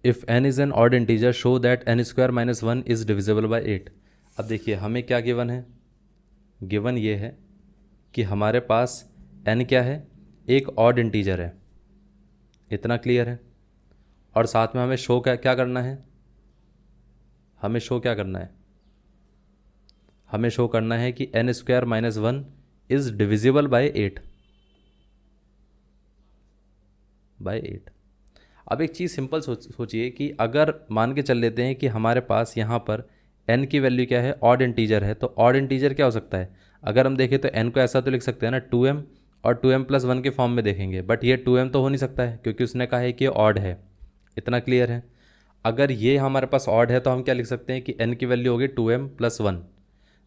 If n is an odd integer show that n square minus 1 is divisible by 8। अब देखिए हमें क्या given है, गिवन ये है कि हमारे पास n क्या है, एक ऑड इंटीजर है, इतना क्लियर है। और साथ में हमें शो क्या करना है, हमें शो क्या करना है, हमें शो करना है कि n square minus 1 is divisible by 8, by 8। अब एक चीज़ सिंपल सोचिए कि अगर मान के चल लेते हैं कि हमारे पास यहाँ पर n की वैल्यू क्या है, ऑड इंटीजर है, तो ऑड इंटीजर क्या हो सकता है, अगर हम देखें तो n को ऐसा तो लिख सकते हैं ना 2m, और 2m प्लस 1 के फॉर्म में देखेंगे, बट ये 2m तो हो नहीं सकता है क्योंकि उसने कहा है कि ये ऑड है, इतना क्लियर है। अगर ये हमारे पास ऑड है तो हम क्या लिख सकते हैं कि n की वैल्यू होगी 2m प्लस 1।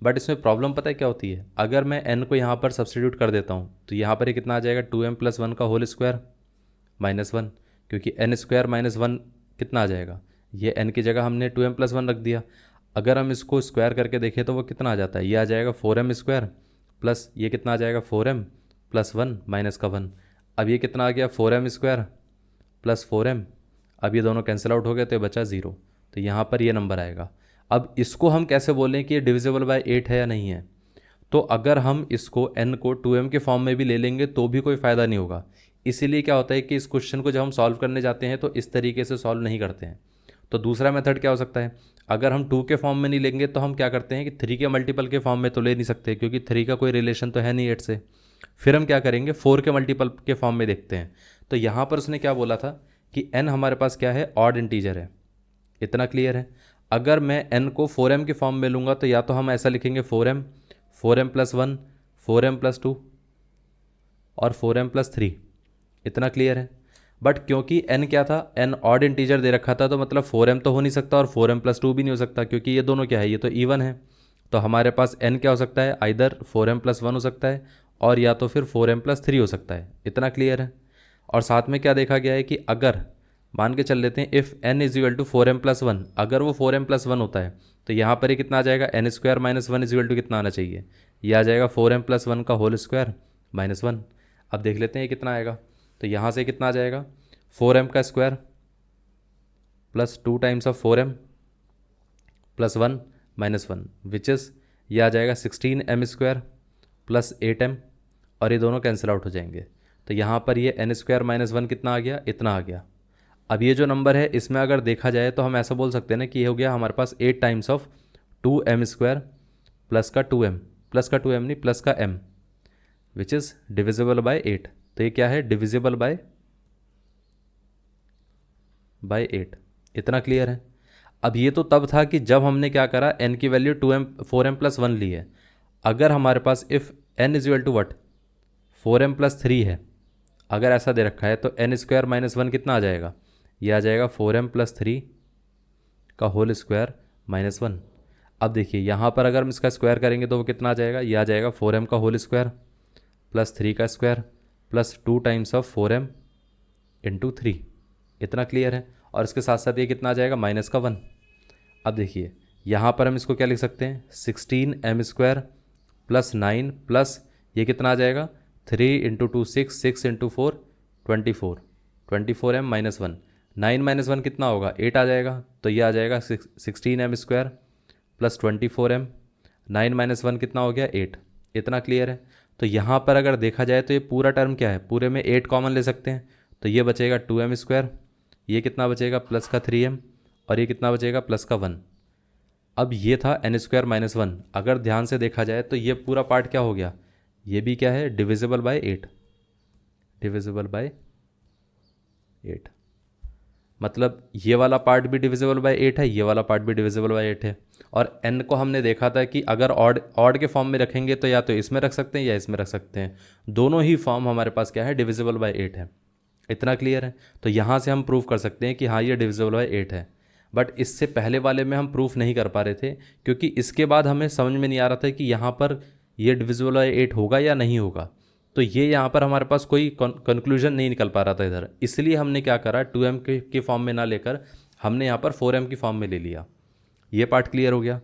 बट इसमें प्रॉब्लम पता है क्या होती है, अगर मैं n को यहाँ पर सब्सटीट्यूट कर देता हूँ तो यहाँ पर ये कितना आ जाएगा, 2m प्लस 1 का होल स्क्वायर माइनस 1, क्योंकि n स्क्वायर माइनस 1 कितना आ जाएगा, ये n की जगह हमने 2m प्लस 1 रख दिया। अगर हम इसको स्क्वायर करके देखें तो वो कितना आ जाता है, ये आ जाएगा 4m स्क्वायर प्लस ये कितना आ जाएगा 4m प्लस 1 माइनस का 1। अब ये कितना आ गया 4m स्क्वायर प्लस 4m, अब ये दोनों कैंसिल आउट हो गए तो ये बचा 0, तो यहाँ पर ये नंबर आएगा। अब इसको हम कैसे बोलें कि ये डिविजिबल बाय 8 है या नहीं है, तो अगर हम इसको n को 2m के फॉर्म में भी ले लेंगे तो भी कोई फ़ायदा नहीं होगा। इसीलिए क्या होता है कि इस क्वेश्चन को जब हम सॉल्व करने जाते हैं तो इस तरीके से सॉल्व नहीं करते हैं। तो दूसरा मेथड क्या हो सकता है, अगर हम 2 के फॉर्म में नहीं लेंगे तो हम क्या करते हैं कि 3 के मल्टीपल के फॉर्म में तो ले नहीं सकते क्योंकि 3 का कोई रिलेशन तो है नहीं 8 से। फिर हम क्या करेंगे, 4 के मल्टीपल के फॉर्म में देखते हैं। तो यहाँ पर उसने क्या बोला था कि n हमारे पास क्या है, ऑड इंटीजर है, इतना क्लियर है। अगर मैं n को 4m के फॉर्म में लूँगा तो या तो हम ऐसा लिखेंगे 4m प्लस 1, 4m प्लस 2 और 4m प्लस 3, इतना क्लियर है। बट क्योंकि n क्या था, n ऑड इंटीजर दे रखा था तो मतलब 4m तो हो नहीं सकता और 4m प्लस 2 भी नहीं हो सकता क्योंकि ये दोनों क्या है, ये तो इवन है। तो हमारे पास n क्या हो सकता है, आइदर 4m प्लस 1 हो सकता है और या तो फिर 4m प्लस 3 हो सकता है, इतना क्लियर है। और साथ में क्या देखा गया है कि अगर मान के चल लेते हैं if n is equal to 4m plus 1, अगर वो 4m प्लस 1 होता है तो यहाँ पर ये कितना आ जाएगा, n square minus 1 is equal to कितना आना चाहिए, ये आ जाएगा 4m प्लस 1 का होल स्क्वायर माइनस 1। अब देख लेते हैं ये कितना आएगा, तो यहाँ से कितना आ जाएगा 4m का square plus 2 times of 4m plus 1 minus 1 which is, ये आ जाएगा 16m स्क्वायर प्लस 8m और ये दोनों कैंसिल आउट हो जाएंगे। तो यहाँ पर ये n स्क्वायर माइनस 1 कितना आ गया, इतना आ गया। अब ये जो नंबर है इसमें अगर देखा जाए तो हम ऐसा बोल सकते हैं ना कि ये हो गया हमारे पास 8 times of 2m square plus का 2m, प्लस का 2m नहीं प्लस का m, which is divisible by 8। तो ये क्या है, डिविजिबल बाय 8, इतना क्लियर है। अब ये तो तब था कि जब हमने क्या करा, n की वैल्यू 4m प्लस 1 ली है। अगर हमारे पास if n is equal to what 4m plus 3 है, अगर ऐसा दे रखा है तो n स्क्वायर माइनस 1 कितना आ जाएगा, ये आ जाएगा 4m प्लस 3 का होल स्क्वायर माइनस 1। अब देखिए यहाँ पर अगर हम इसका स्क्वायर करेंगे तो वो कितना आ जाएगा, ये आ जाएगा 4m का होल स्क्वायर प्लस 3 का square plus 2 times of 4m into 3, इतना क्लियर है। और इसके साथ साथ ये कितना आ जाएगा, माइनस का 1। अब देखिए यहाँ पर हम इसको क्या लिख सकते हैं, 16m स्क्वायर प्लस 9 प्लस ये कितना आ जाएगा 3 into 2 6, 6 into 4 24, 24m minus 1, 9 minus 1 कितना होगा 8 आ जाएगा। तो ये आ जाएगा 16m square plus 24m, 9 minus 1 कितना हो गया 8, इतना क्लियर है। तो यहाँ पर अगर देखा जाए तो ये पूरा टर्म क्या है, पूरे में 8 कॉमन ले सकते हैं, तो ये बचेगा 2m स्क्वायर, ये कितना बचेगा प्लस का 3m और ये कितना बचेगा प्लस का 1। अब ये था n स्क्वायर माइनस 1, अगर ध्यान से देखा जाए तो ये पूरा पार्ट क्या हो गया, ये भी क्या है डिविजिबल बाय 8, डिविजिबल बाय 8, मतलब ये वाला पार्ट भी डिविजिबल बाय 8 है, ये वाला पार्ट भी डिविजिबल बाय 8 है। और n को हमने देखा था कि अगर ऑड के फॉर्म में रखेंगे तो या तो इसमें रख सकते हैं या इसमें रख सकते हैं, दोनों ही फॉर्म हमारे पास क्या है डिविजिबल बाय 8 है, इतना क्लियर है। तो यहाँ से हम प्रूव कर सकते हैं कि हाँ ये डिविजिबल बाय 8 है। बट इससे पहले वाले में हम प्रूफ नहीं कर पा रहे थे क्योंकि इसके बाद हमें समझ में नहीं आ रहा था कि यहाँ पर ये डिविजिबल बाय 8 होगा या नहीं होगा। तो ये यहाँ पर हमारे पास कोई कंक्लूजन नहीं निकल पा रहा था इधर, इसलिए हमने क्या करा 2m के फॉर्म में ना लेकर हमने यहाँ पर 4m की फॉर्म में ले लिया। ये पार्ट क्लियर हो गया।